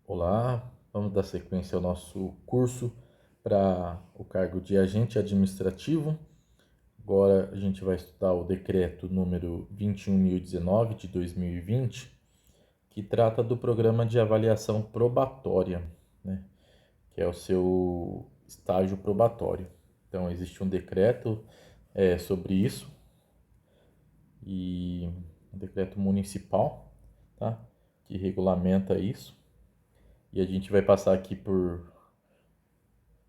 Olá, vamos dar sequência ao nosso curso para o cargo de agente administrativo. Agora a gente vai estudar o decreto número 21.019 de 2020, que trata do programa de avaliação probatória, né? Que é o seu estágio probatório. Então existe um decreto sobre isso e um decreto municipal, tá? Que regulamenta isso. E a gente vai passar aqui por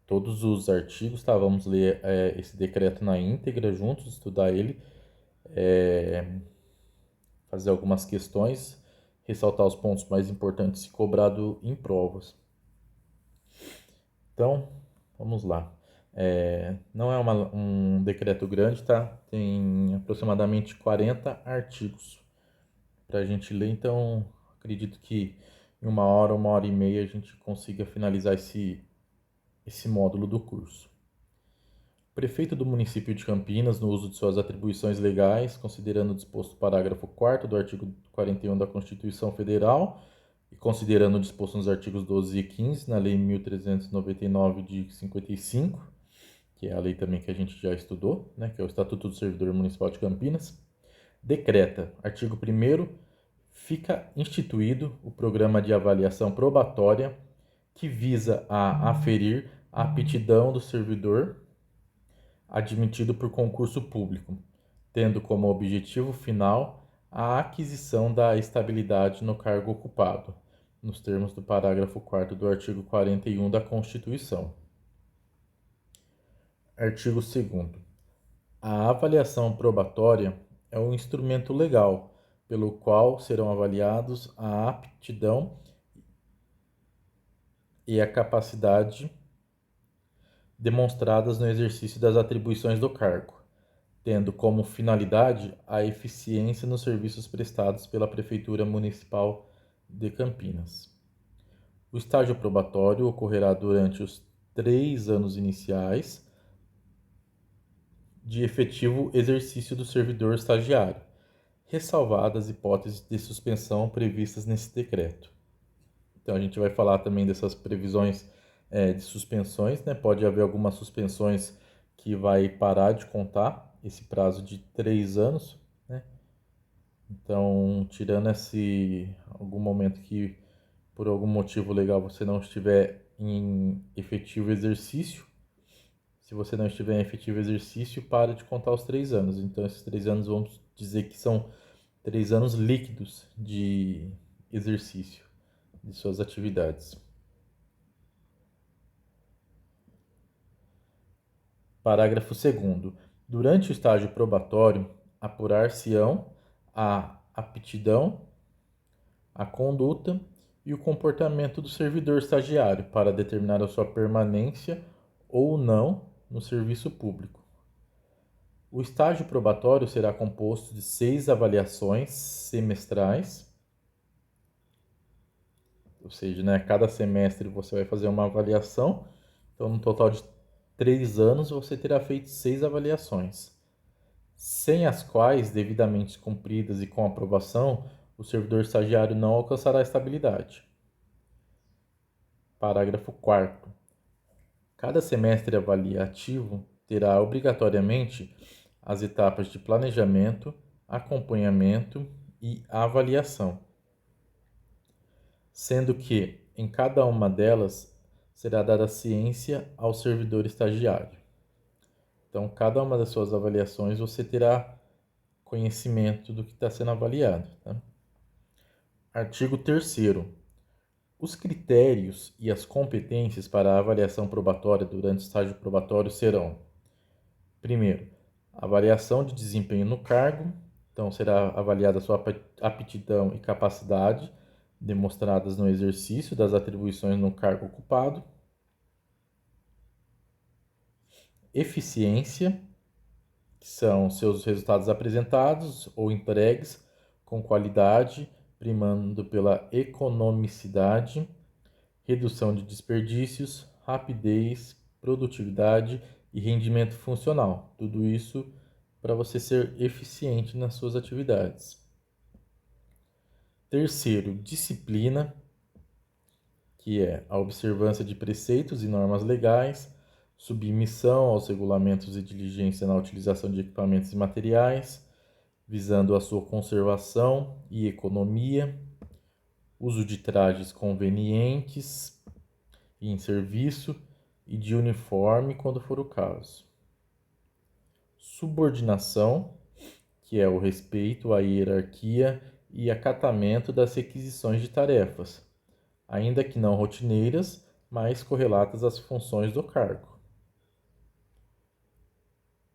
todos os artigos, tá? Vamos ler esse decreto na íntegra juntos, estudar ele, fazer algumas questões, ressaltar os pontos mais importantes e cobrado em provas. Então, vamos lá. Não é um decreto grande, tá? Tem aproximadamente 40 artigos para a gente ler, então acredito que em uma hora e meia a gente consiga finalizar esse módulo do curso. Prefeito do município de Campinas, no uso de suas atribuições legais, considerando o disposto no parágrafo 4º do artigo 41 da Constituição Federal e considerando o disposto nos artigos 12 e 15 na Lei 1399 de 55, que é a lei também que a gente já estudou, né, que é o Estatuto do Servidor Municipal de Campinas, decreta, artigo 1º, fica instituído o programa de avaliação probatória que visa a aferir a aptidão do servidor admitido por concurso público, tendo como objetivo final a aquisição da estabilidade no cargo ocupado, nos termos do parágrafo 4º do artigo 41 da Constituição. Artigo 2º. A avaliação probatória é um instrumento legal pelo qual serão avaliados a aptidão e a capacidade demonstradas no exercício das atribuições do cargo, tendo como finalidade a eficiência nos serviços prestados pela Prefeitura Municipal de Campinas. O estágio probatório ocorrerá durante os 3 anos iniciais de efetivo exercício do servidor estagiário, ressalvadas as hipóteses de suspensão previstas nesse decreto. Então a gente vai falar também dessas previsões de suspensões, né? Pode haver algumas suspensões que vai parar de contar esse prazo de 3 anos, né? Então, tirando algum momento que por algum motivo legal você não estiver em efetivo exercício, se você não estiver em efetivo exercício, para de contar os 3 anos. Então, esses 3 anos vamos dizer que são 3 anos líquidos de exercício de suas atividades. Parágrafo 2º. Durante o estágio probatório, apurar-se-ão a aptidão, a conduta e o comportamento do servidor estagiário para determinar a sua permanência ou não no serviço público. O estágio probatório será composto de 6 avaliações semestrais, ou seja, né, cada semestre você vai fazer uma avaliação, então no total de 3 anos você terá feito 6 avaliações, sem as quais, devidamente cumpridas e com aprovação, o servidor estagiário não alcançará a estabilidade. Parágrafo 4º. Cada semestre avaliativo terá obrigatoriamente as etapas de planejamento, acompanhamento e avaliação, sendo que, em cada uma delas, será dada ciência ao servidor estagiário. Então, cada uma das suas avaliações você terá conhecimento do que está sendo avaliado. Tá? Artigo 3º. Os critérios e as competências para a avaliação probatória durante o estágio probatório serão: primeiro, avaliação de desempenho no cargo, então será avaliada a sua aptidão e capacidade demonstradas no exercício das atribuições no cargo ocupado. Eficiência, que são seus resultados apresentados ou entregues com qualidade, primando pela economicidade, redução de desperdícios, rapidez, produtividade e rendimento funcional. Tudo isso para você ser eficiente nas suas atividades. Terceiro, disciplina, que é a observância de preceitos e normas legais, submissão aos regulamentos e diligência na utilização de equipamentos e materiais, visando a sua conservação e economia, uso de trajes convenientes e em serviço e de uniforme quando for o caso. Subordinação, que é o respeito à hierarquia e acatamento das requisições de tarefas, ainda que não rotineiras, mas correlatas às funções do cargo.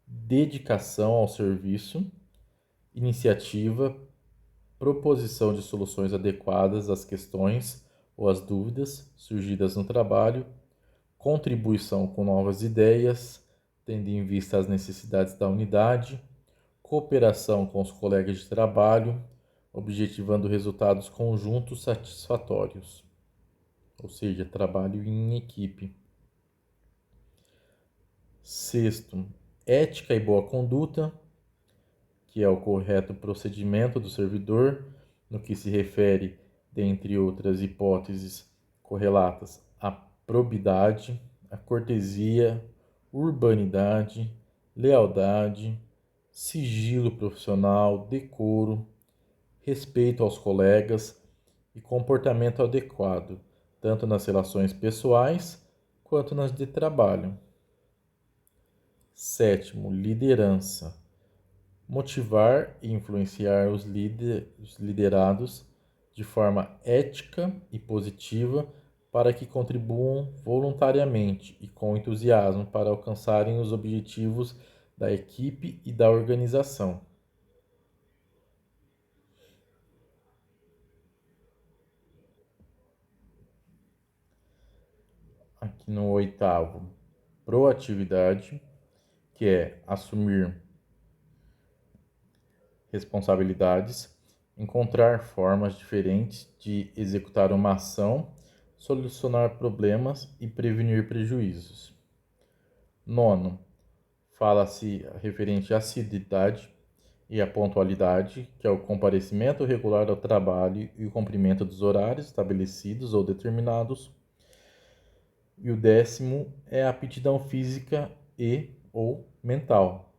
Dedicação ao serviço, iniciativa, proposição de soluções adequadas às questões ou às dúvidas surgidas no trabalho, contribuição com novas ideias, tendo em vista as necessidades da unidade, cooperação com os colegas de trabalho, objetivando resultados conjuntos satisfatórios, ou seja, trabalho em equipe. Sexto, ética e boa conduta, que é o correto procedimento do servidor, no que se refere, dentre outras hipóteses correlatas, à probidade, à cortesia, urbanidade, lealdade, sigilo profissional, decoro, respeito aos colegas e comportamento adequado, tanto nas relações pessoais quanto nas de trabalho. Sétimo, liderança. Motivar e influenciar os liderados de forma ética e positiva para que contribuam voluntariamente e com entusiasmo para alcançarem os objetivos da equipe e da organização. Aqui no oitavo, proatividade, que é assumir responsabilidades, encontrar formas diferentes de executar uma ação, solucionar problemas e prevenir prejuízos. Nono, fala-se referente à assiduidade e à pontualidade, que é o comparecimento regular ao trabalho e o cumprimento dos horários estabelecidos ou determinados. E o décimo é a aptidão física e ou mental,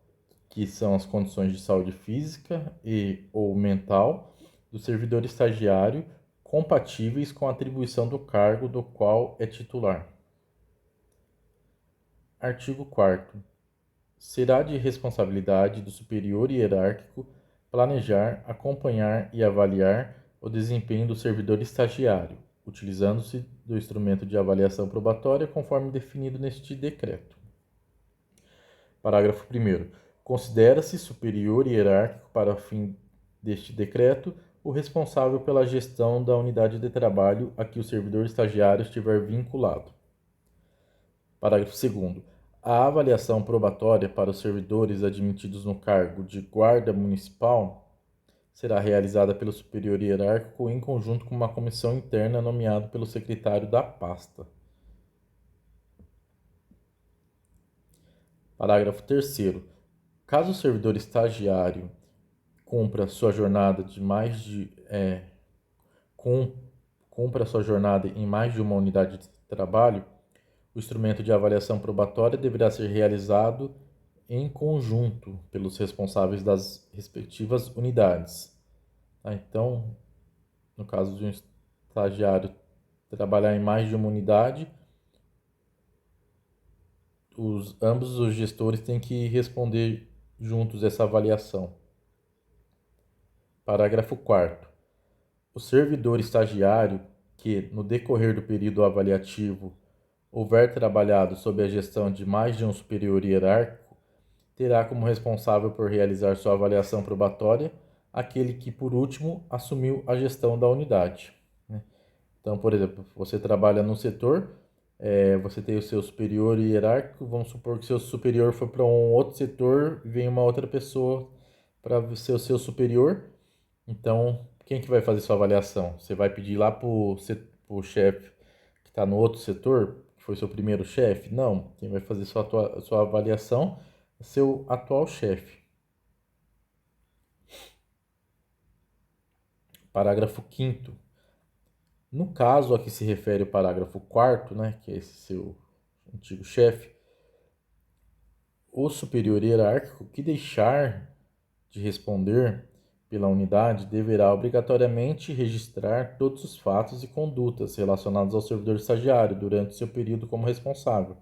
que são as condições de saúde física e ou mental do servidor estagiário compatíveis com a atribuição do cargo do qual é titular. Artigo 4º. Será de responsabilidade do superior hierárquico planejar, acompanhar e avaliar o desempenho do servidor estagiário, utilizando-se do instrumento de avaliação probatória conforme definido neste decreto. Parágrafo 1º. Considera-se superior hierárquico para o fim deste decreto o responsável pela gestão da unidade de trabalho a que o servidor estagiário estiver vinculado. Parágrafo 2º. A avaliação probatória para os servidores admitidos no cargo de guarda municipal será realizada pelo superior hierárquico em conjunto com uma comissão interna nomeada pelo secretário da pasta. Parágrafo 3º. Caso o servidor estagiário cumpra sua jornada em mais de uma unidade de trabalho, o instrumento de avaliação probatória deverá ser realizado em conjunto pelos responsáveis das respectivas unidades. Então, no caso de um estagiário trabalhar em mais de uma unidade, ambos os gestores têm que responder juntos essa avaliação. Parágrafo 4º. O servidor estagiário que, no decorrer do período avaliativo, houver trabalhado sob a gestão de mais de um superior hierárquico, terá como responsável por realizar sua avaliação probatória aquele que, por último, assumiu a gestão da unidade. Então, por exemplo, você trabalha no setor, você tem o seu superior hierárquico, vamos supor que seu superior foi para um outro setor e vem uma outra pessoa para ser o seu superior. Então, quem que vai fazer sua avaliação? Você vai pedir lá para o chefe que está no outro setor, que foi seu primeiro chefe? Não. Quem vai fazer sua avaliação é seu atual chefe. Parágrafo 5º. No caso a que se refere o parágrafo 4º, né, que é esse seu antigo chefe, o superior hierárquico que deixar de responder pela unidade deverá obrigatoriamente registrar todos os fatos e condutas relacionados ao servidor estagiário durante seu período como responsável,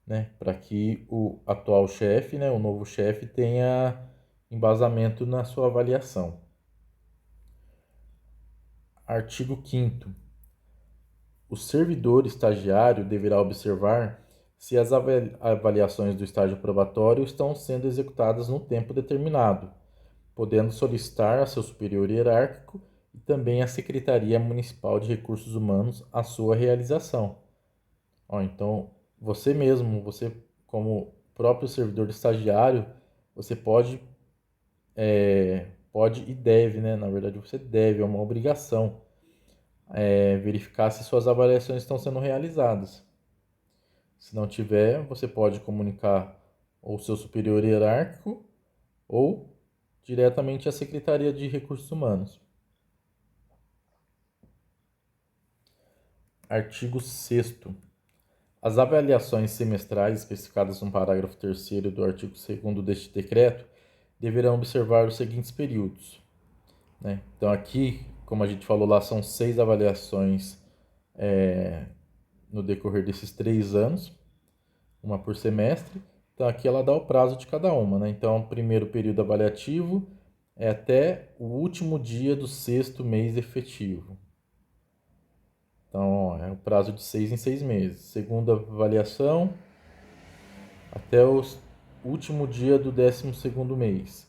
né, para que o atual chefe, né, o novo chefe, tenha embasamento na sua avaliação. Artigo 5º. O servidor estagiário deverá observar se as avaliações do estágio probatório estão sendo executadas no tempo determinado, podendo solicitar a seu superior hierárquico e também à Secretaria Municipal de Recursos Humanos a sua realização. Então, você mesmo, você como próprio servidor estagiário, você pode e deve, né? Na verdade, você deve, é uma obrigação, verificar se suas avaliações estão sendo realizadas. Se não tiver, você pode comunicar ao seu superior hierárquico ou diretamente à Secretaria de Recursos Humanos. Artigo 6º. As avaliações semestrais especificadas no parágrafo 3º do artigo 2º deste decreto deverão observar os seguintes períodos, né? Então aqui, como a gente falou lá, são 6 avaliações no decorrer desses 3 anos, uma por semestre. Então aqui ela dá o prazo de cada uma, né? Então o primeiro período avaliativo é até o último dia do 6º mês efetivo. Então é o prazo de 6 em 6 meses. Segunda avaliação até o último dia do 12º mês.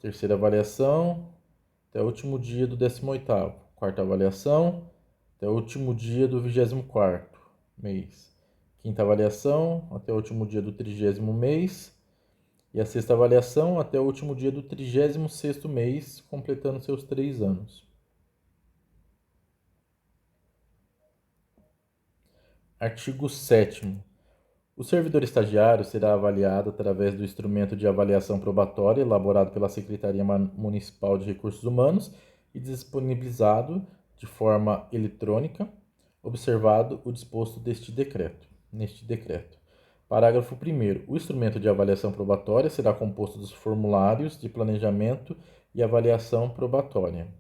Terceira avaliação até o último dia do 18º. Quarta avaliação até o último dia do 24º mês. Quinta avaliação até o último dia do 30º mês. E a sexta avaliação até o último dia do 36º mês, completando seus 3 anos. Artigo 7º. O servidor estagiário será avaliado através do instrumento de avaliação probatória elaborado pela Secretaria Municipal de Recursos Humanos e disponibilizado de forma eletrônica, observado o disposto neste decreto. Parágrafo 1º. O instrumento de avaliação probatória será composto dos formulários de planejamento e avaliação probatória.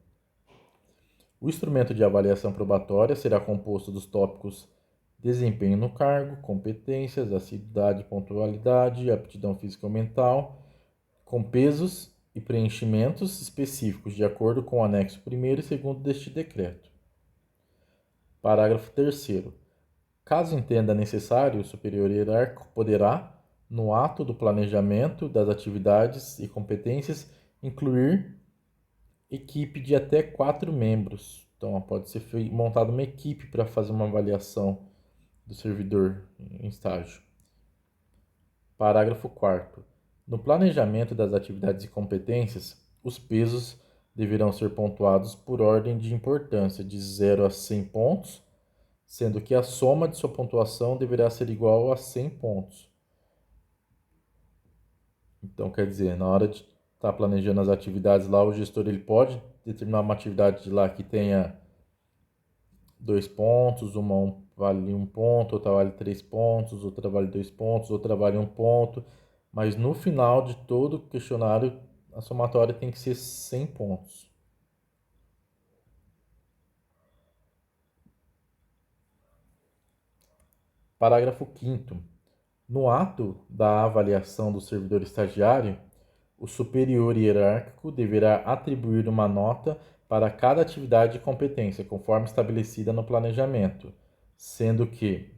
O instrumento de avaliação probatória será composto dos tópicos desempenho no cargo, competências, assiduidade, pontualidade, aptidão física ou mental, com pesos e preenchimentos específicos de acordo com o anexo 1º e 2º deste decreto. Parágrafo 3º. Caso entenda necessário, o superior hierárquico poderá, no ato do planejamento das atividades e competências, incluir equipe de até 4 membros. Então, pode ser montada uma equipe para fazer uma avaliação do servidor em estágio. Parágrafo 4º. No planejamento das atividades e competências, os pesos deverão ser pontuados por ordem de importância de 0 a 100 pontos, sendo que a soma de sua pontuação deverá ser igual a 100 pontos. Então, quer dizer, na hora de estar planejando as atividades lá, o gestor ele pode determinar uma atividade lá que tenha 2 pontos, uma vale 1 ponto, outra vale 3 pontos, outra vale 2 pontos, outra vale 1 ponto, mas no final de todo o questionário a somatória tem que ser 100 pontos. Parágrafo 5º. No ato da avaliação do servidor estagiário, o superior hierárquico deverá atribuir uma nota para cada atividade e competência, conforme estabelecida no planejamento, sendo que,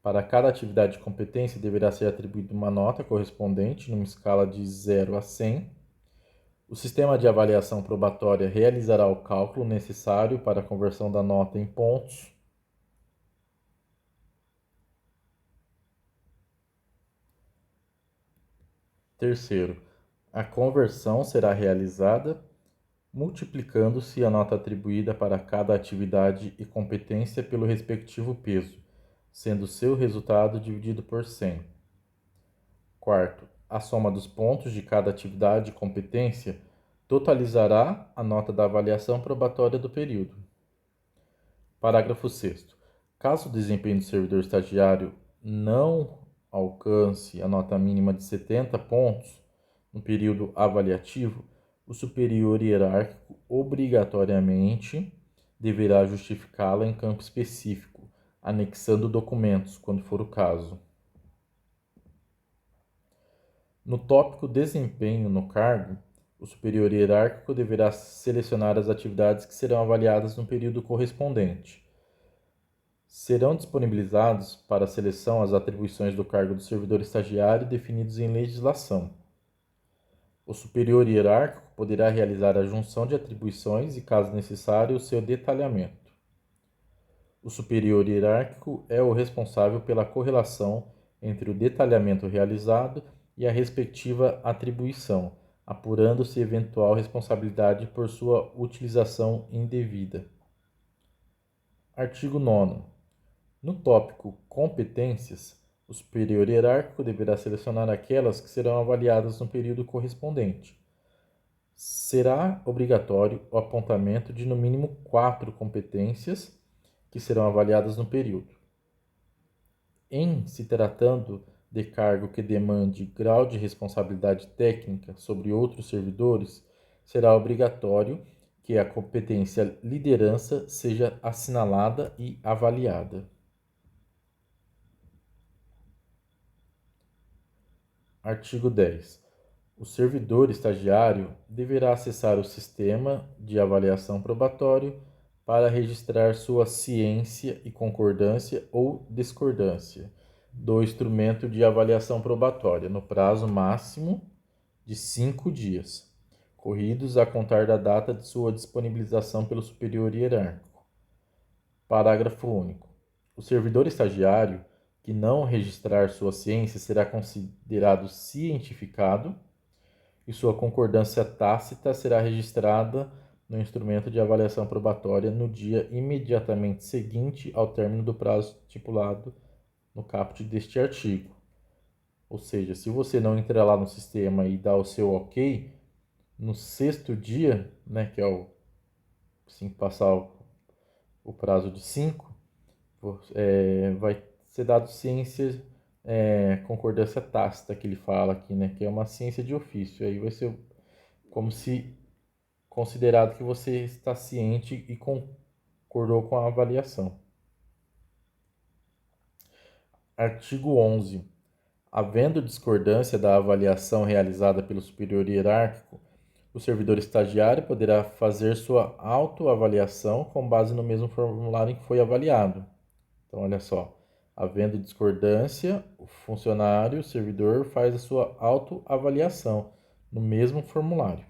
para cada atividade e competência, deverá ser atribuída uma nota correspondente, numa escala de 0 a 100. O sistema de avaliação probatória realizará o cálculo necessário para a conversão da nota em pontos. Terceiro, a conversão será realizada multiplicando-se a nota atribuída para cada atividade e competência pelo respectivo peso, sendo seu resultado dividido por 100. Quarto, a soma dos pontos de cada atividade e competência totalizará a nota da avaliação probatória do período. Parágrafo 6º. Caso o desempenho do servidor estagiário não alcance a nota mínima de 70 pontos no período avaliativo, o superior hierárquico obrigatoriamente deverá justificá-la em campo específico, anexando documentos, quando for o caso. No tópico desempenho no cargo, o superior hierárquico deverá selecionar as atividades que serão avaliadas no período correspondente. Serão disponibilizados para seleção as atribuições do cargo do servidor estagiário definidos em legislação. O superior hierárquico poderá realizar a junção de atribuições e, caso necessário, o seu detalhamento. O superior hierárquico é o responsável pela correlação entre o detalhamento realizado e a respectiva atribuição, apurando-se eventual responsabilidade por sua utilização indevida. Artigo 9º. No tópico competências, o superior hierárquico deverá selecionar aquelas que serão avaliadas no período correspondente. Será obrigatório o apontamento de no mínimo 4 competências que serão avaliadas no período. Em se tratando de cargo que demande grau de responsabilidade técnica sobre outros servidores, será obrigatório que a competência liderança seja assinalada e avaliada. Artigo 10. O servidor estagiário deverá acessar o sistema de avaliação probatório para registrar sua ciência e concordância ou discordância do instrumento de avaliação probatória no prazo máximo de 5 dias, corridos a contar da data de sua disponibilização pelo superior hierárquico. Parágrafo único. O servidor estagiário que não registrar sua ciência será considerado cientificado e sua concordância tácita será registrada no instrumento de avaliação probatória no dia imediatamente seguinte ao término do prazo estipulado no caput deste artigo. Ou seja, se você não entrar lá no sistema e dar o seu ok, no 6º dia, né, que é o assim, passar o prazo de 5, vai ser dado ciência, concordância tácita, que ele fala aqui, né, que é uma ciência de ofício. Aí vai ser como se considerado que você está ciente e concordou com a avaliação. Artigo 11. Havendo discordância da avaliação realizada pelo superior hierárquico, o servidor estagiário poderá fazer sua autoavaliação com base no mesmo formulário em que foi avaliado. Então, olha só. Havendo discordância, o funcionário, o servidor, faz a sua autoavaliação no mesmo formulário.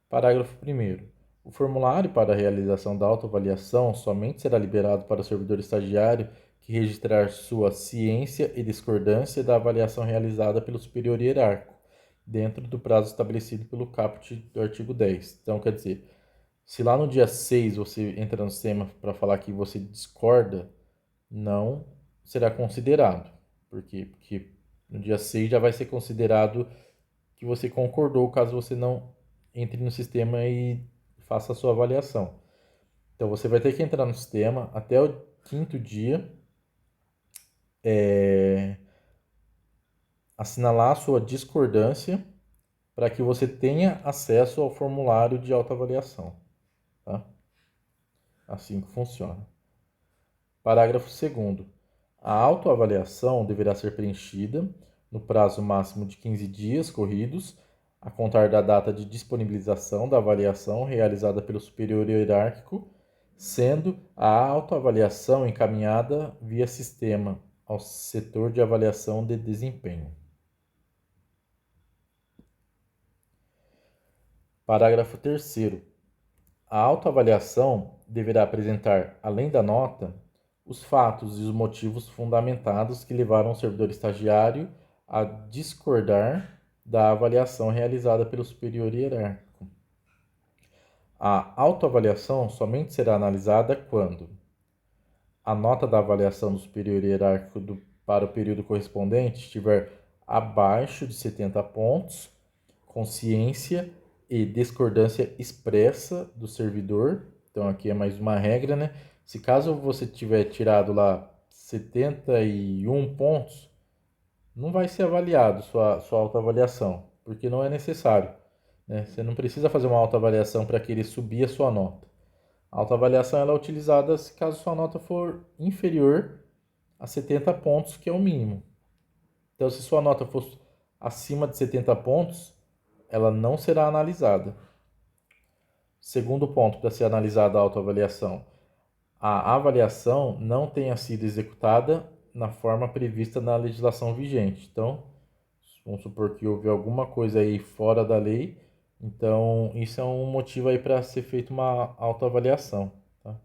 Parágrafo 1º. O formulário para a realização da autoavaliação somente será liberado para o servidor estagiário que registrar sua ciência e discordância da avaliação realizada pelo superior hierárquico, dentro do prazo estabelecido pelo caput do artigo 10. Então, quer dizer, se lá no dia 6 você entra no sistema para falar que você discorda, não será considerado. Por quê? Porque no dia 6 já vai ser considerado que você concordou, caso você não entre no sistema e faça a sua avaliação. Então, você vai ter que entrar no sistema até o 5º dia, assinalar a sua discordância para que você tenha acesso ao formulário de autoavaliação. Tá? Assim que funciona. Parágrafo 2º. A autoavaliação deverá ser preenchida no prazo máximo de 15 dias corridos, a contar da data de disponibilização da avaliação realizada pelo superior hierárquico, sendo a autoavaliação encaminhada via sistema ao setor de avaliação de desempenho. Parágrafo 3º. A autoavaliação deverá apresentar, além da nota, os fatos e os motivos fundamentados que levaram o servidor estagiário a discordar da avaliação realizada pelo superior hierárquico. A autoavaliação somente será analisada quando a nota da avaliação do superior hierárquico para o período correspondente estiver abaixo de 70 pontos, com ciência e discordância expressa do servidor Então aqui é mais uma regra, né? Se caso você tiver tirado lá 71 pontos, não vai ser avaliado sua autoavaliação, porque não é necessário, né? Você não precisa fazer uma autoavaliação para querer subir a sua nota. A autoavaliação ela é utilizada se caso sua nota for inferior a 70 pontos, que é o mínimo. Então, se sua nota for acima de 70 pontos, ela não será analisada. Segundo ponto para ser analisada a autoavaliação: a avaliação não tenha sido executada na forma prevista na legislação vigente. Então, vamos supor que houve alguma coisa aí fora da lei, então isso é um motivo aí para ser feita uma autoavaliação. Tá?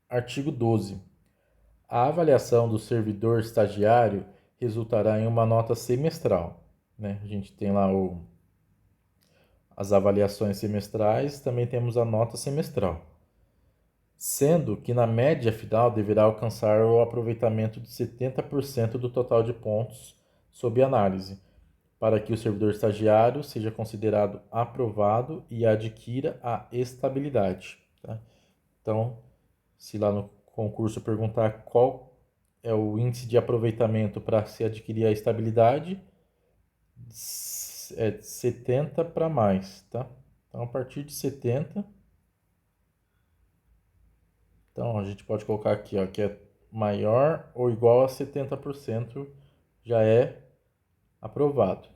Artigo 12. A avaliação do servidor estagiário resultará em uma nota semestral. Né? A gente tem lá as avaliações semestrais, também temos a nota semestral. Sendo que na média final deverá alcançar o aproveitamento de 70% do total de pontos sob análise, para que o servidor estagiário seja considerado aprovado e adquira a estabilidade. Tá? Então, se lá no concurso perguntar qual é o índice de aproveitamento para se adquirir a estabilidade, é 70 para mais, tá? Então, a partir de 70, então a gente pode colocar aqui, ó, que é maior ou igual a 70% já é aprovado.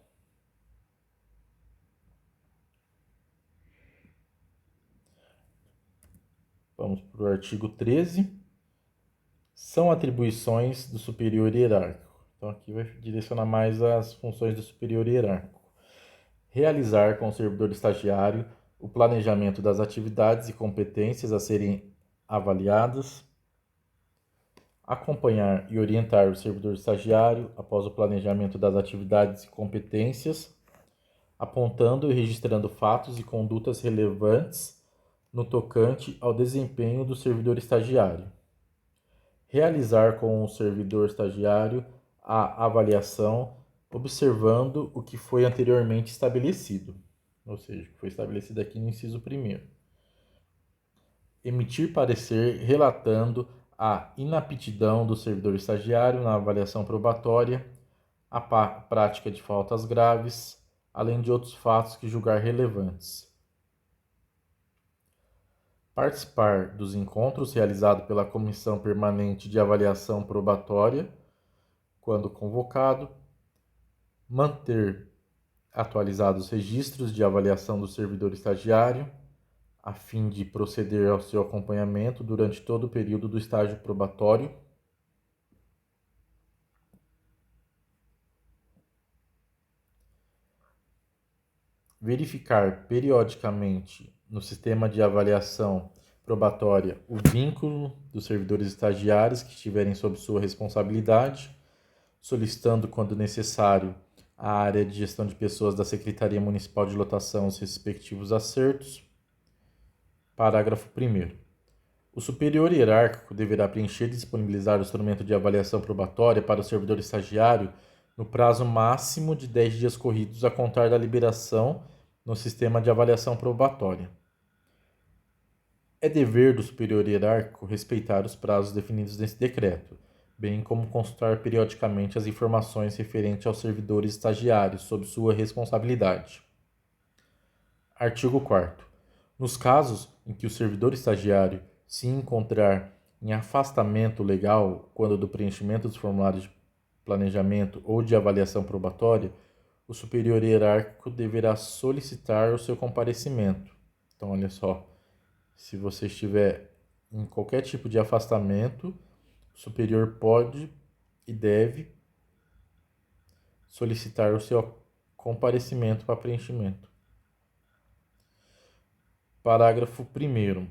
Vamos para o artigo 13. São atribuições do superior hierárquico. Então aqui vai direcionar mais as funções do superior hierárquico. Realizar com o servidor estagiário o planejamento das atividades e competências a serem avaliadas, acompanhar e orientar o servidor estagiário após o planejamento das atividades e competências, apontando e registrando fatos e condutas relevantes no tocante ao desempenho do servidor estagiário. Realizar com o servidor estagiário a avaliação, observando o que foi anteriormente estabelecido, ou seja, o que foi estabelecido aqui no inciso 1º. Emitir parecer relatando a inaptidão do servidor estagiário na avaliação probatória, a prática de faltas graves, além de outros fatos que julgar relevantes. Participar dos encontros realizados pela Comissão Permanente de Avaliação Probatória, quando convocado. Manter atualizados os registros de avaliação do servidor estagiário, a fim de proceder ao seu acompanhamento durante todo o período do estágio probatório. Verificar periodicamente no sistema de avaliação probatória o vínculo dos servidores estagiários que estiverem sob sua responsabilidade, solicitando, quando necessário, à área de gestão de pessoas da Secretaria Municipal de Lotação os respectivos acertos. Parágrafo 1º. O superior hierárquico deverá preencher e disponibilizar o instrumento de avaliação probatória para o servidor estagiário no prazo máximo de 10 dias corridos a contar da liberação no sistema de avaliação probatória. É dever do superior hierárquico respeitar os prazos definidos nesse decreto, bem como consultar periodicamente as informações referentes aos servidores estagiários sob sua responsabilidade. Artigo 4º. Nos casos em que o servidor estagiário se encontrar em afastamento legal quando do preenchimento dos formulários de planejamento ou de avaliação probatória, o superior hierárquico deverá solicitar o seu comparecimento. Então, olha só, se você estiver em qualquer tipo de afastamento, o superior pode e deve solicitar o seu comparecimento para preenchimento. Parágrafo 1º.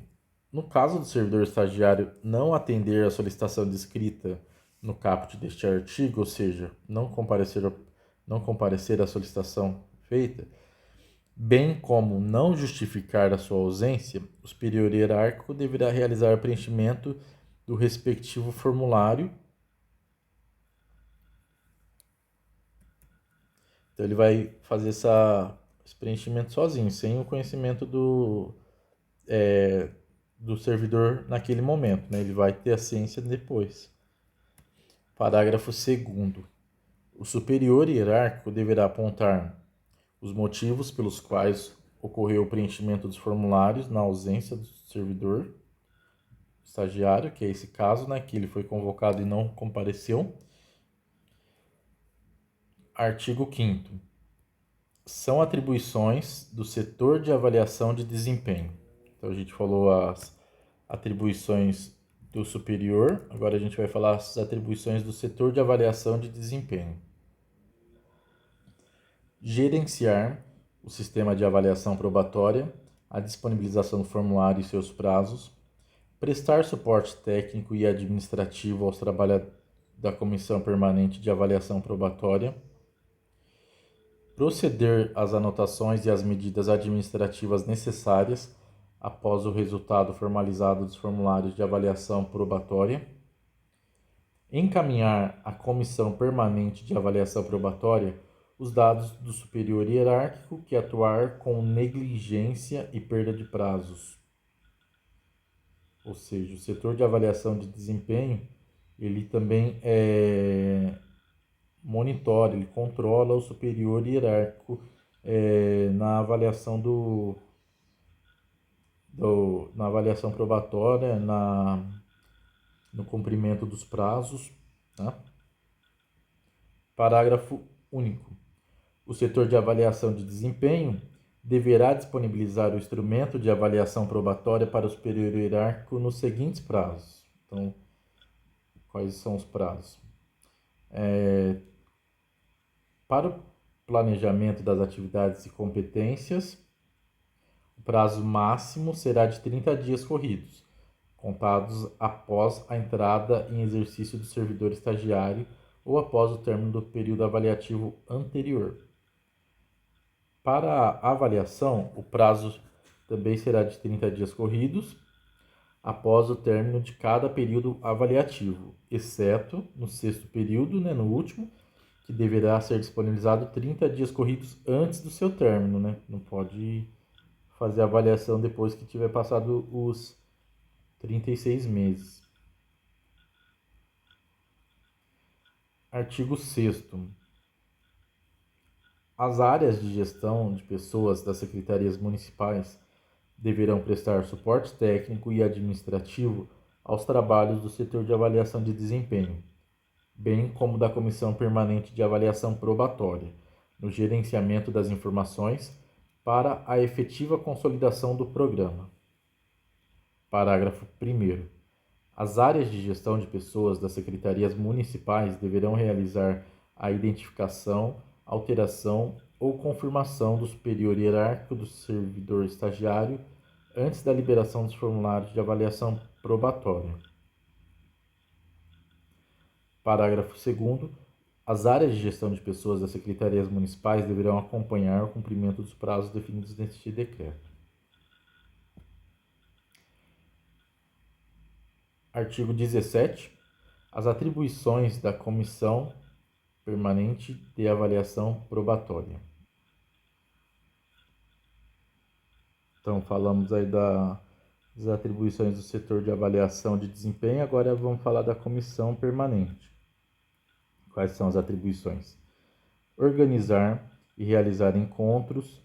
No caso do servidor estagiário não atender à solicitação descrita no caput deste artigo, ou seja, não comparecer à solicitação feita, bem como não justificar a sua ausência, o superior hierárquico deverá realizar preenchimento do respectivo formulário. Então ele vai fazer esse preenchimento sozinho, sem o conhecimento do servidor naquele momento, né? Ele vai ter a ciência depois. Parágrafo 2º. O superior hierárquico deverá apontar os motivos pelos quais ocorreu o preenchimento dos formulários na ausência do servidor estagiário, que é esse caso, né, que ele foi convocado e não compareceu. Artigo 5º. São atribuições do setor de avaliação de desempenho. Então a gente falou as atribuições do superior, agora a gente vai falar as atribuições do setor de avaliação de desempenho. Gerenciar o sistema de avaliação probatória, a disponibilização do formulário e seus prazos, prestar suporte técnico e administrativo aos trabalhadores da Comissão Permanente de Avaliação Probatória, proceder às anotações e às medidas administrativas necessárias após o resultado formalizado dos formulários de avaliação probatória, encaminhar à Comissão Permanente de Avaliação Probatória os dados do superior hierárquico que atuar com negligência e perda de prazos. Ou seja, o setor de avaliação de desempenho, ele também monitora, ele controla o superior hierárquico na avaliação na avaliação probatória, no cumprimento dos prazos. Tá? Parágrafo único. O setor de avaliação de desempenho deverá disponibilizar o instrumento de avaliação probatória para o superior hierárquico nos seguintes prazos. Então, quais são os prazos? Para o planejamento das atividades e competências, o prazo máximo será de 30 dias corridos, contados após a entrada em exercício do servidor estagiário ou após o término do período avaliativo anterior. Para a avaliação, o prazo também será de 30 dias corridos, após o término de cada período avaliativo, exceto no sexto período, no último, que deverá ser disponibilizado 30 dias corridos antes do seu término. Não pode fazer a avaliação depois que tiver passado os 36 meses. Artigo 6º. As áreas de gestão de pessoas das secretarias municipais deverão prestar suporte técnico e administrativo aos trabalhos do setor de avaliação de desempenho, bem como da Comissão Permanente de Avaliação Probatória, no gerenciamento das informações para a efetiva consolidação do programa. Parágrafo 1º. As áreas de gestão de pessoas das secretarias municipais deverão realizar a identificação, alteração ou confirmação do superior hierárquico do servidor estagiário antes da liberação dos formulários de avaliação probatória. Parágrafo 2º. As áreas de gestão de pessoas das secretarias municipais deverão acompanhar o cumprimento dos prazos definidos neste decreto. Artigo 17. As atribuições da Comissão Permanente de Avaliação Probatória. Então, falamos aí das atribuições do setor de avaliação de desempenho, agora vamos falar da Comissão Permanente. Quais são as atribuições? Organizar e realizar encontros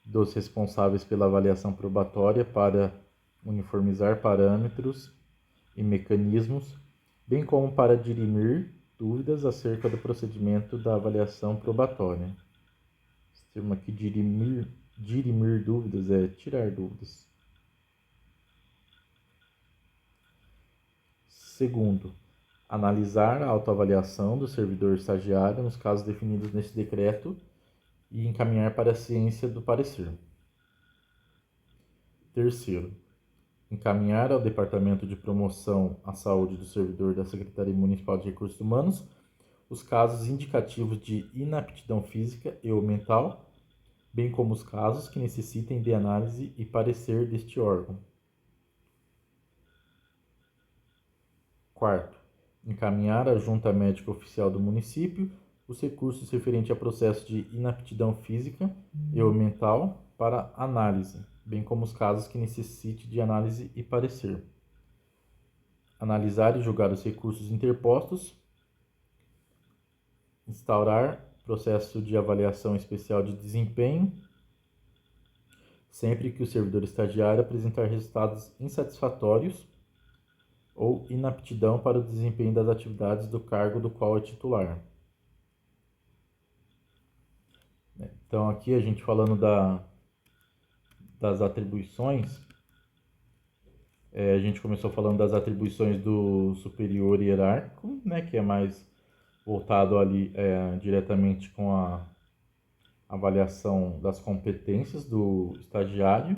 dos responsáveis pela avaliação probatória para uniformizar parâmetros e mecanismos, bem como para dirimir dúvidas acerca do procedimento da avaliação probatória. Esse termo aqui, dirimir dúvidas, é tirar dúvidas. Segundo, analisar a autoavaliação do servidor estagiário nos casos definidos neste decreto e encaminhar para a ciência do parecer. Terceiro, encaminhar ao Departamento de Promoção à Saúde do servidor da Secretaria Municipal de Recursos Humanos os casos indicativos de inaptidão física e ou mental, bem como os casos que necessitem de análise e parecer deste órgão. Quarto, encaminhar à Junta Médica Oficial do município os recursos referentes a processo de inaptidão física e ou mental para análise, bem como os casos que necessite de análise e parecer. Analisar e julgar os recursos interpostos. Instaurar processo de avaliação especial de desempenho, sempre que o servidor estagiário apresentar resultados insatisfatórios ou inaptidão para o desempenho das atividades do cargo do qual é titular. Então, aqui a gente falando das atribuições, a gente começou falando das atribuições do superior hierárquico, né, que é mais voltado ali diretamente com a avaliação das competências do estagiário.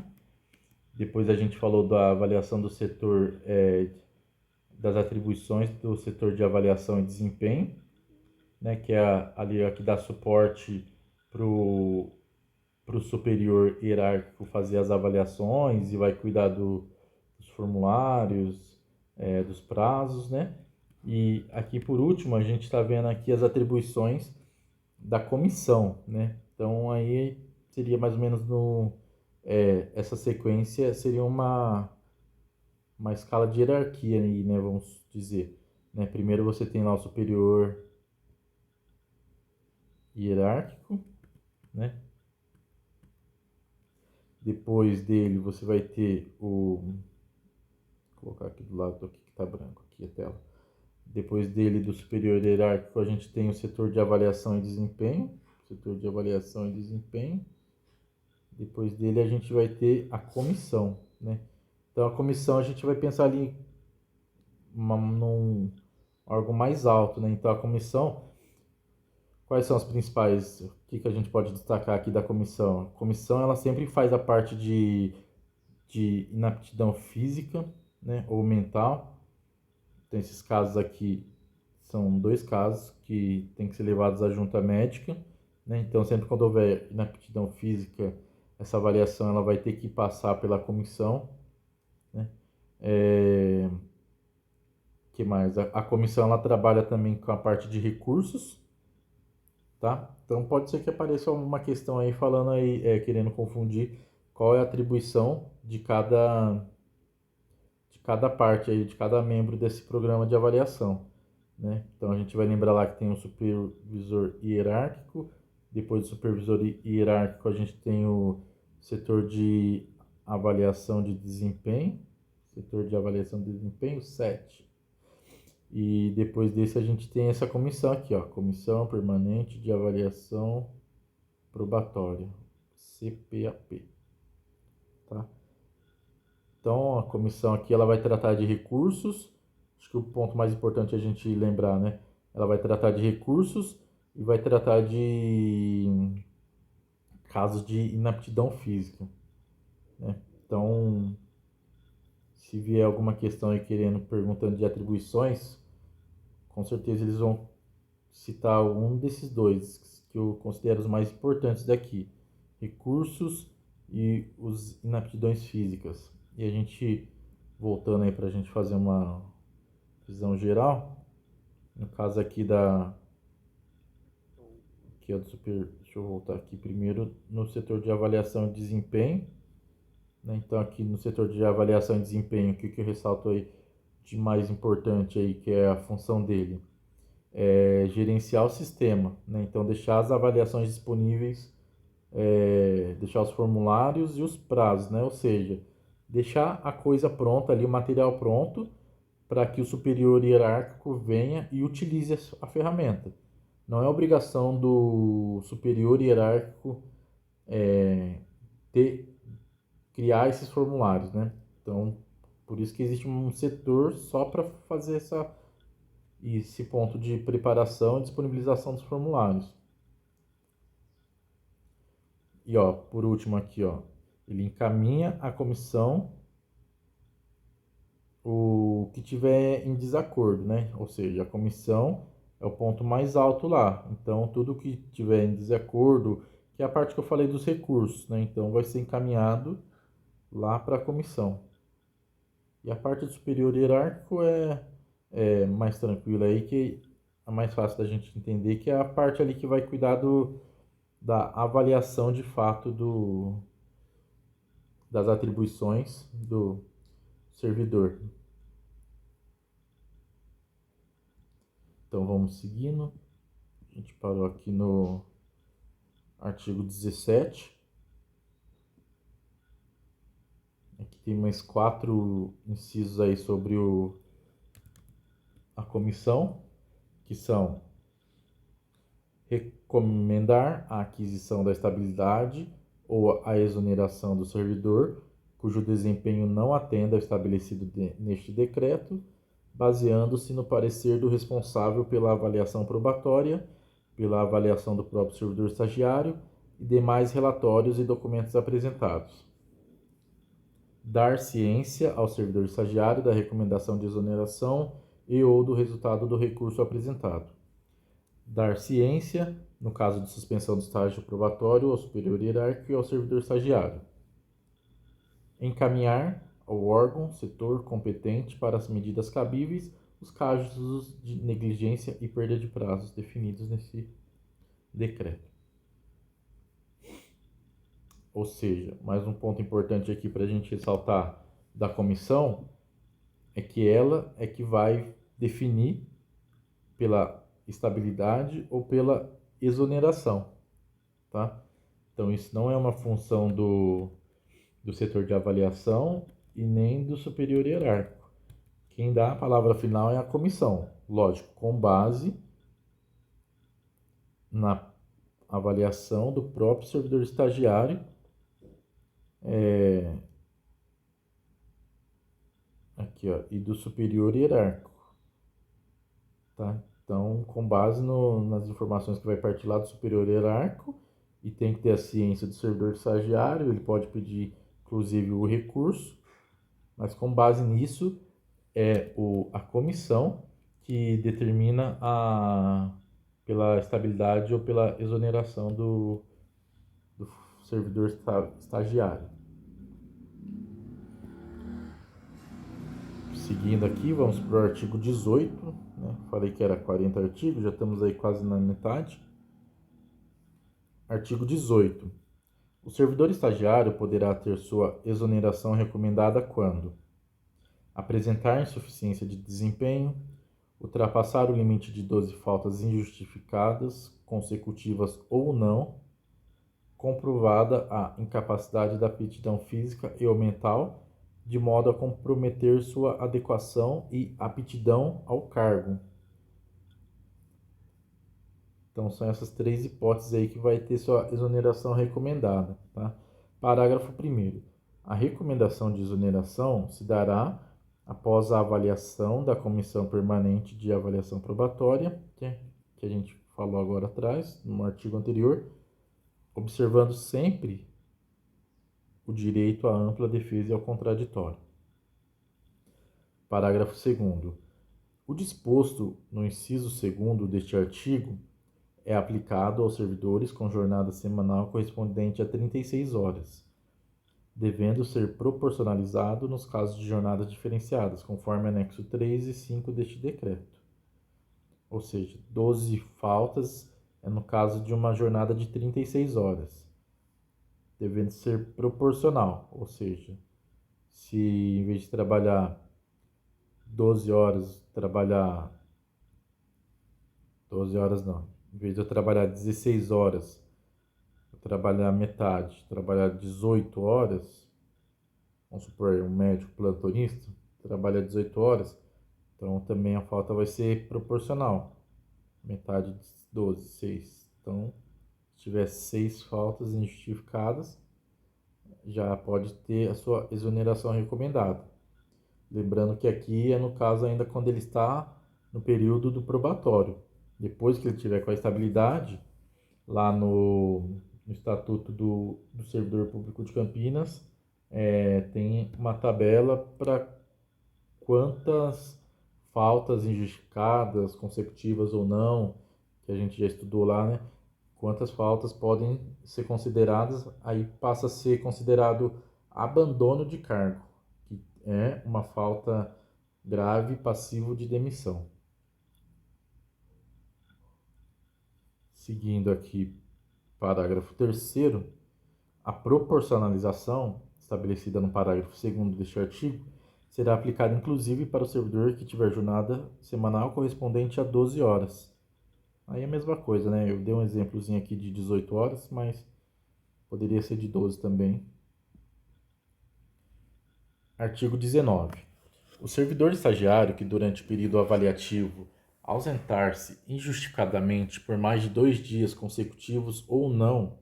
Depois a gente falou da avaliação do setor, das atribuições do setor de avaliação e desempenho, né, que é ali a que dá suporte para o superior hierárquico fazer as avaliações e vai cuidar dos formulários, dos prazos, né? E aqui por último a gente está vendo aqui as atribuições da comissão, né? Então aí seria mais ou menos essa sequência seria uma escala de hierarquia aí, né? Vamos dizer, né? Primeiro você tem lá o superior hierárquico, né? Depois dele você vai ter vou colocar aqui do lado aqui que está branco aqui a tela. Depois dele, do superior hierárquico, a gente tem o setor de avaliação e desempenho. Setor de avaliação e desempenho. Depois dele, a gente vai ter a comissão, né? Então, a comissão a gente vai pensar ali num órgão mais alto, né? Então, a comissão, quais são as principais? O que a gente pode destacar aqui da comissão? A comissão, ela sempre faz a parte de inaptidão física, né? Ou mental. Então, esses casos aqui são 2 casos que tem que ser levados à junta médica, né? Então, sempre quando houver inaptidão física, essa avaliação ela vai ter que passar pela comissão, né? Que mais? A comissão ela trabalha também com a parte de recursos, tá? Então, pode ser que apareça uma questão aí falando aí, querendo confundir qual é a atribuição de cada parte aí, de cada membro desse programa de avaliação, né? Então a gente vai lembrar lá que tem um supervisor hierárquico, depois do supervisor hierárquico a gente tem o setor de avaliação de desempenho, setor de avaliação de desempenho 7. E depois desse a gente tem essa comissão aqui, ó, Comissão Permanente de Avaliação Probatória, CPAP, tá? Então, a comissão aqui ela vai tratar de recursos. Acho que o ponto mais importante é a gente lembrar, né? Ela vai tratar de recursos e vai tratar de casos de inaptidão física, né? Então, se vier alguma questão aí perguntando de atribuições, com certeza eles vão citar um desses dois que eu considero os mais importantes daqui: recursos e os inaptidões físicas. E a gente, voltando aí para a gente fazer uma visão geral, no caso aqui que é do super, deixa eu voltar aqui primeiro no setor de avaliação e desempenho, né? Então aqui no setor de avaliação e desempenho, o que eu ressalto aí de mais importante aí, que é a função dele, é gerenciar o sistema, né? Então deixar as avaliações disponíveis, deixar os formulários e os prazos, né? Ou seja, deixar a coisa pronta ali, o material pronto, para que o superior hierárquico venha e utilize a ferramenta. Não é obrigação do superior hierárquico ter, criar esses formulários, né? Então, por isso que existe um setor só para fazer esse ponto de preparação e disponibilização dos formulários. E ó, por último aqui, ó, ele encaminha à comissão o que tiver em desacordo, né? Ou seja, a comissão é o ponto mais alto lá. Então, tudo que tiver em desacordo, que é a parte que eu falei dos recursos, né? Então, vai ser encaminhado lá para a comissão. E a parte do superior hierárquico é mais tranquila aí, que é mais fácil da gente entender, que é a parte ali que vai cuidar da avaliação de fato das atribuições do servidor. Então vamos seguindo. A gente parou aqui no artigo 17. Aqui tem mais 4 incisos aí sobre a comissão, que são recomendar a aquisição da estabilidade ou a exoneração do servidor, cujo desempenho não atenda ao estabelecido neste decreto, baseando-se no parecer do responsável pela avaliação probatória, pela avaliação do próprio servidor estagiário e demais relatórios e documentos apresentados. Dar ciência ao servidor estagiário da recomendação de exoneração e ou do resultado do recurso apresentado. Dar ciência, no caso de suspensão do estágio probatório, ao superior hierárquico e ao servidor estagiário. Encaminhar ao órgão, setor competente para as medidas cabíveis os casos de negligência e perda de prazos definidos nesse decreto. Ou seja, mais um ponto importante aqui para a gente ressaltar da comissão é que ela é que vai definir pela estabilidade ou pela exoneração, tá? Então isso não é uma função do setor de avaliação e nem do superior hierárquico. Quem dá a palavra final é a comissão, lógico, com base na avaliação do próprio servidor estagiário, aqui ó, e do superior hierárquico, tá? Então, com base nas informações que vai partir lá do superior hierárquico, e tem que ter a ciência do servidor estagiário, ele pode pedir, inclusive, o recurso, mas com base nisso, é a comissão que determina pela estabilidade ou pela exoneração do servidor estagiário. Seguindo aqui, vamos para o artigo 18, né? Falei que era 40 artigos, já estamos aí quase na metade. Artigo 18. O servidor estagiário poderá ter sua exoneração recomendada quando apresentar insuficiência de desempenho, ultrapassar o limite de 12 faltas injustificadas, consecutivas ou não, comprovada a incapacidade da aptidão física e ou mental, de modo a comprometer sua adequação e aptidão ao cargo. Então, são essas 3 hipóteses aí que vai ter sua exoneração recomendada, tá? Parágrafo 1º. A recomendação de exoneração se dará após a avaliação da Comissão Permanente de Avaliação Probatória, que a gente falou agora atrás, no artigo anterior, observando sempre o direito à ampla defesa e ao contraditório. Parágrafo 2º. O disposto no inciso 2º deste artigo é aplicado aos servidores com jornada semanal correspondente a 36 horas, devendo ser proporcionalizado nos casos de jornadas diferenciadas, conforme anexo 3 e 5 deste decreto. Ou seja, 12 faltas é no caso de uma jornada de 36 horas, devendo ser proporcional, ou seja, se em vez de trabalhar 12 horas, trabalhar 12 horas não, em vez de eu trabalhar 16 horas, eu trabalhar metade, trabalhar 18 horas, vamos supor, um médico plantonista trabalha 18 horas, então também a falta vai ser proporcional, metade de 12, 6. Então, se tiver 6 faltas injustificadas, já pode ter a sua exoneração recomendada. Lembrando que aqui é no caso ainda quando ele está no período do probatório. Depois que ele tiver com a estabilidade, lá no Estatuto do Servidor Público de Campinas, tem uma tabela para quantas faltas injustificadas, consecutivas ou não, que a gente já estudou lá, né? Quantas faltas podem ser consideradas, aí passa a ser considerado abandono de cargo, que é uma falta grave passivo de demissão. Seguindo aqui, parágrafo 3º, a proporcionalização estabelecida no parágrafo 2º deste artigo será aplicada inclusive para o servidor que tiver jornada semanal correspondente a 12 horas. Aí é a mesma coisa, né? Eu dei um exemplozinho aqui de 18 horas, mas poderia ser de 12 também. Artigo 19. O servidor estagiário que durante o período avaliativo ausentar-se injustificadamente por mais de 2 dias consecutivos ou não,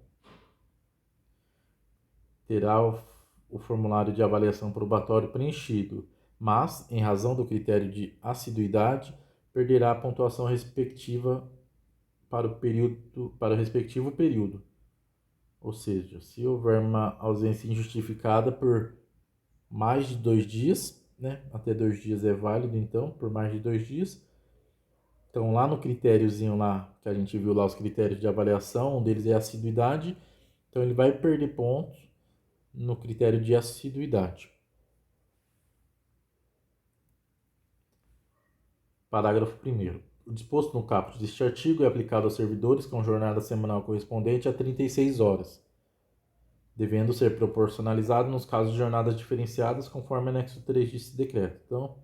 terá o formulário de avaliação probatório preenchido, mas, em razão do critério de assiduidade, perderá a pontuação respectiva para o respectivo período. Ou seja, se houver uma ausência injustificada por mais de 2 dias, né? Até 2 dias é válido, então, por mais de 2 dias. Então, lá no critériozinho lá, que a gente viu lá os critérios de avaliação, um deles é a assiduidade. Então, ele vai perder pontos no critério de assiduidade. Parágrafo 1º. O disposto no caput deste artigo é aplicado aos servidores com jornada semanal correspondente a 36 horas, devendo ser proporcionalizado nos casos de jornadas diferenciadas, conforme anexo 3 desse decreto. Então,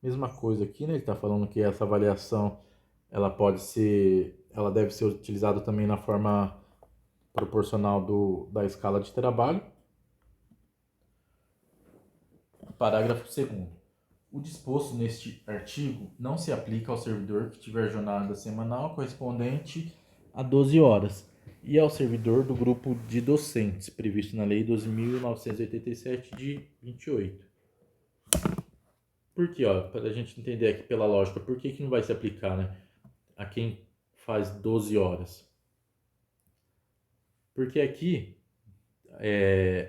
mesma coisa aqui, né? Ele está falando que essa avaliação ela deve ser utilizada também na forma proporcional da escala de trabalho. Parágrafo 2º. O disposto neste artigo não se aplica ao servidor que tiver jornada semanal correspondente a 12 horas e ao servidor do grupo de docentes previsto na Lei 12.987 de 28. Por quê? Para a gente entender aqui pela lógica, por que não vai se aplicar, né, a quem faz 12 horas? Porque aqui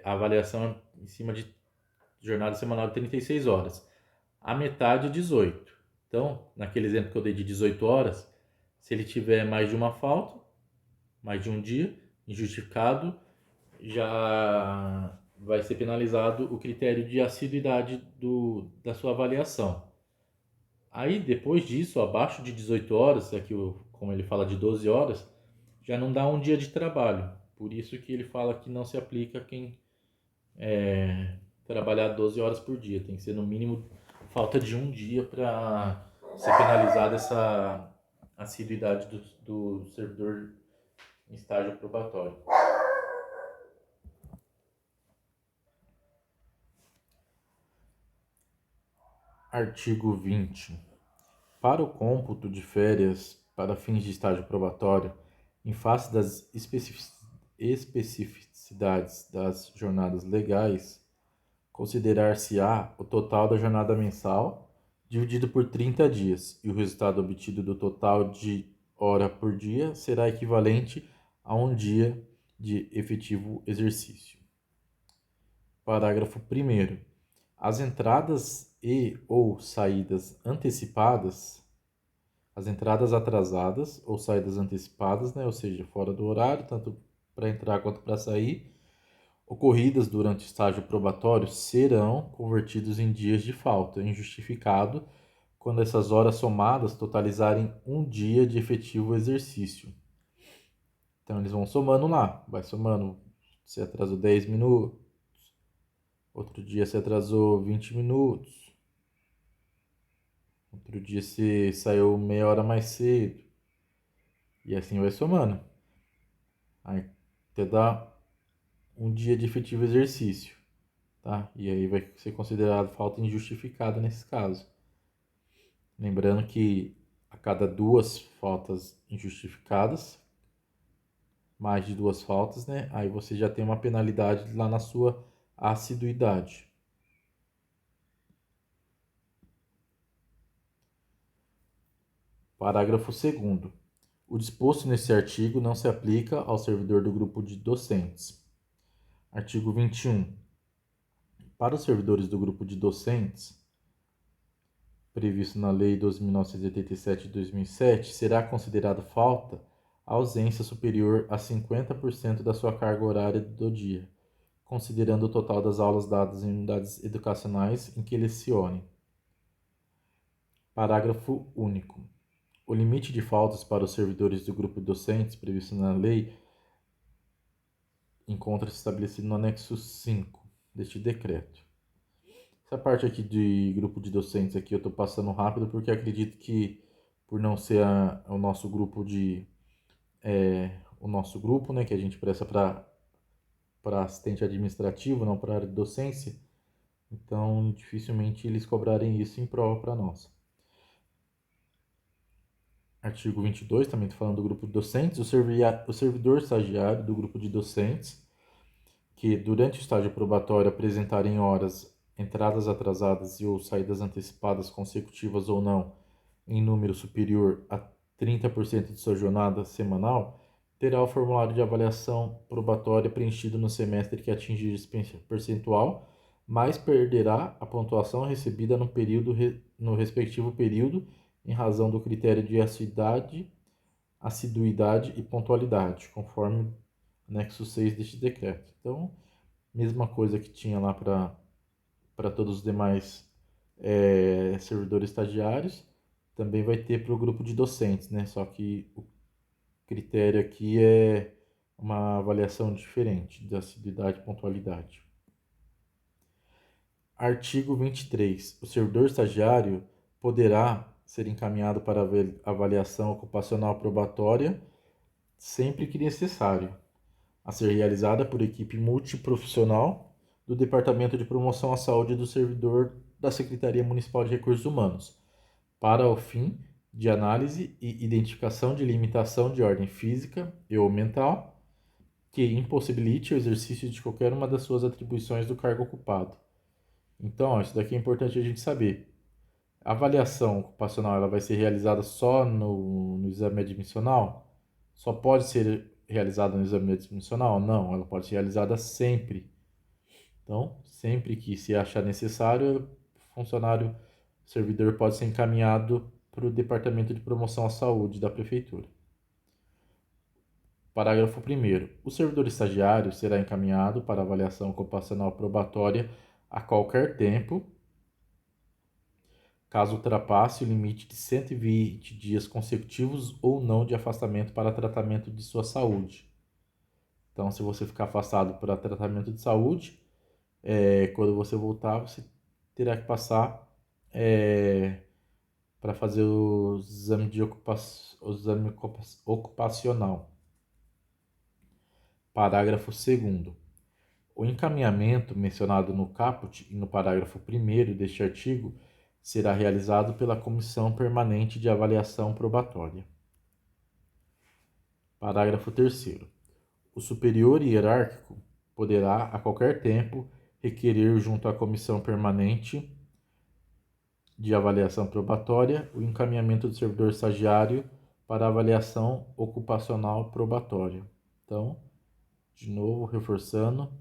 a avaliação é em cima de jornada semanal de 36 horas. A metade é 18. Então, naquele exemplo que eu dei de 18 horas, se ele tiver mais de uma falta, mais de um dia, injustificado, já vai ser penalizado o critério de assiduidade da sua avaliação. Aí, depois disso, abaixo de 18 horas, aqui como ele fala de 12 horas, já não dá um dia de trabalho. Por isso que ele fala que não se aplica a quem trabalhar 12 horas por dia. Tem que ser no mínimo falta de um dia para ser penalizada essa assiduidade do servidor em estágio probatório. Artigo 20. Para o cômputo de férias para fins de estágio probatório, em face das especificidades das jornadas legais, considerar-se-á o total da jornada mensal dividido por 30 dias, e o resultado obtido do total de hora por dia será equivalente a um dia de efetivo exercício. Parágrafo 1º. As entradas ou saídas antecipadas, as entradas atrasadas ou saídas antecipadas, né, ou seja, fora do horário, tanto para entrar quanto para sair, ocorridas durante o estágio probatório serão convertidos em dias de falta, injustificado, quando essas horas somadas totalizarem um dia de efetivo exercício. Então eles vão somando lá, vai somando, se atrasou 10 minutos, outro dia se atrasou 20 minutos, outro dia se saiu meia hora mais cedo, e assim vai somando. Aí até dar um dia de efetivo exercício, tá? E aí vai ser considerado falta injustificada nesse caso. Lembrando que a cada 2 faltas injustificadas, mais de 2 faltas, né? Aí você já tem uma penalidade lá na sua assiduidade. Parágrafo 2º. O disposto nesse artigo não se aplica ao servidor do grupo de docentes. Artigo 21. Para os servidores do grupo de docentes, previsto na Lei 12.987 de 2007, será considerada falta a ausência superior a 50% da sua carga horária do dia, considerando o total das aulas dadas em unidades educacionais em que lecionem. Parágrafo único. O limite de faltas para os servidores do grupo de docentes previsto na lei encontra-se estabelecido no anexo 5 deste decreto. Essa parte aqui de grupo de docentes aqui eu estou passando rápido porque acredito que por não ser o nosso grupo o nosso grupo, né, que a gente presta para assistente administrativo, não para área de docência, então dificilmente eles cobrarem isso em prova para nós. Artigo 22, também estou falando do grupo de docentes, o servidor estagiário do grupo de docentes que durante o estágio probatório apresentarem horas, entradas atrasadas e ou saídas antecipadas consecutivas ou não em número superior a 30% de sua jornada semanal, terá o formulário de avaliação probatória preenchido no semestre que atingir esse percentual, mas perderá a pontuação recebida no respectivo período em razão do critério de assiduidade e pontualidade, conforme anexo 6 deste decreto. Então, mesma coisa que tinha lá para todos os demais servidores estagiários, também vai ter para o grupo de docentes, né? Só que o critério aqui é uma avaliação diferente de assiduidade e pontualidade. Artigo 23. O servidor estagiário poderá ser encaminhado para avaliação ocupacional probatória sempre que necessário, a ser realizada por equipe multiprofissional do Departamento de Promoção à Saúde do servidor da Secretaria Municipal de Recursos Humanos, para o fim de análise e identificação de limitação de ordem física e ou mental que impossibilite o exercício de qualquer uma das suas atribuições do cargo ocupado. Então, isso daqui é importante a gente saber. A avaliação ocupacional ela vai ser realizada só no exame admissional? Só pode ser realizada no exame admissional? Não, ela pode ser realizada sempre. Então, sempre que se achar necessário, o funcionário, o servidor pode ser encaminhado para o Departamento de Promoção à Saúde da Prefeitura. Parágrafo 1º. O servidor estagiário será encaminhado para avaliação ocupacional probatória a qualquer tempo, caso ultrapasse o limite de 120 dias consecutivos ou não de afastamento para tratamento de sua saúde. Então, se você ficar afastado para tratamento de saúde, quando você voltar, você terá que passar para fazer o exame ocupacional. Parágrafo 2º. O encaminhamento mencionado no caput e no parágrafo 1º deste artigo será realizado pela Comissão Permanente de Avaliação Probatória. Parágrafo 3º. O superior hierárquico poderá, a qualquer tempo, requerer junto à Comissão Permanente de Avaliação Probatória o encaminhamento do servidor estagiário para avaliação ocupacional probatória. Então, de novo, reforçando,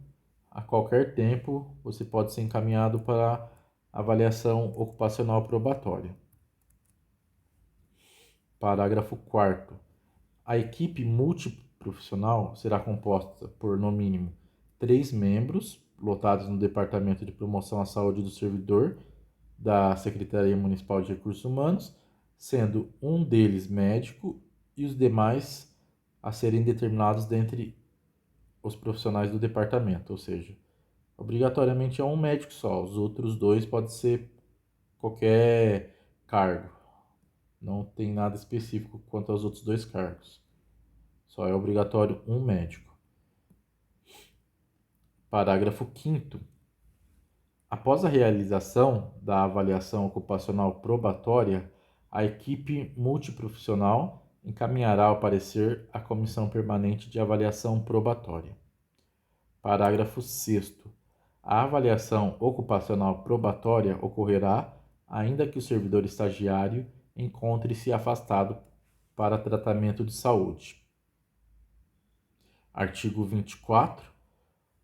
a qualquer tempo você pode ser encaminhado para avaliação ocupacional probatória. Parágrafo 4º. A equipe multiprofissional será composta por, no mínimo, 3 membros, lotados no Departamento de Promoção à Saúde do servidor da Secretaria Municipal de Recursos Humanos, sendo um deles médico e os demais a serem determinados dentre os profissionais do departamento, ou seja, obrigatoriamente é um médico só, os outros 2 podem ser qualquer cargo. Não tem nada específico quanto aos outros 2 cargos. Só é obrigatório um médico. Parágrafo 5º. Após a realização da avaliação ocupacional probatória, a equipe multiprofissional encaminhará o parecer à Comissão Permanente de Avaliação Probatória. Parágrafo 6º. A avaliação ocupacional probatória ocorrerá ainda que o servidor estagiário encontre-se afastado para tratamento de saúde. Artigo 24.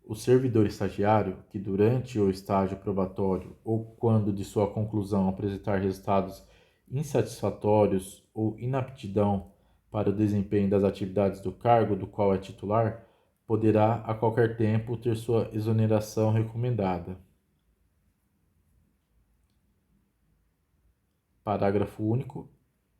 O servidor estagiário que durante o estágio probatório ou quando de sua conclusão apresentar resultados insatisfatórios ou inaptidão para o desempenho das atividades do cargo do qual é titular, poderá a qualquer tempo ter sua exoneração recomendada. Parágrafo único.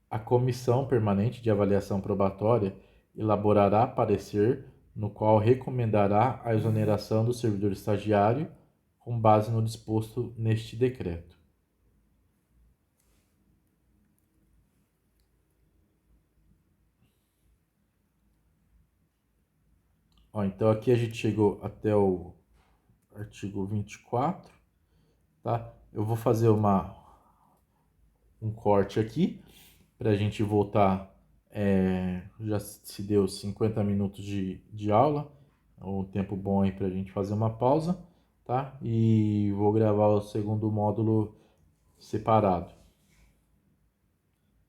A Comissão Permanente de Avaliação Probatória elaborará parecer no qual recomendará a exoneração do servidor estagiário com base no disposto neste decreto. Ó, então aqui a gente chegou até o artigo 24, tá? Eu vou fazer um corte aqui para a gente voltar. Já se deu 50 minutos de aula, é um tempo bom aí para a gente fazer uma pausa, tá? E vou gravar o segundo módulo separado.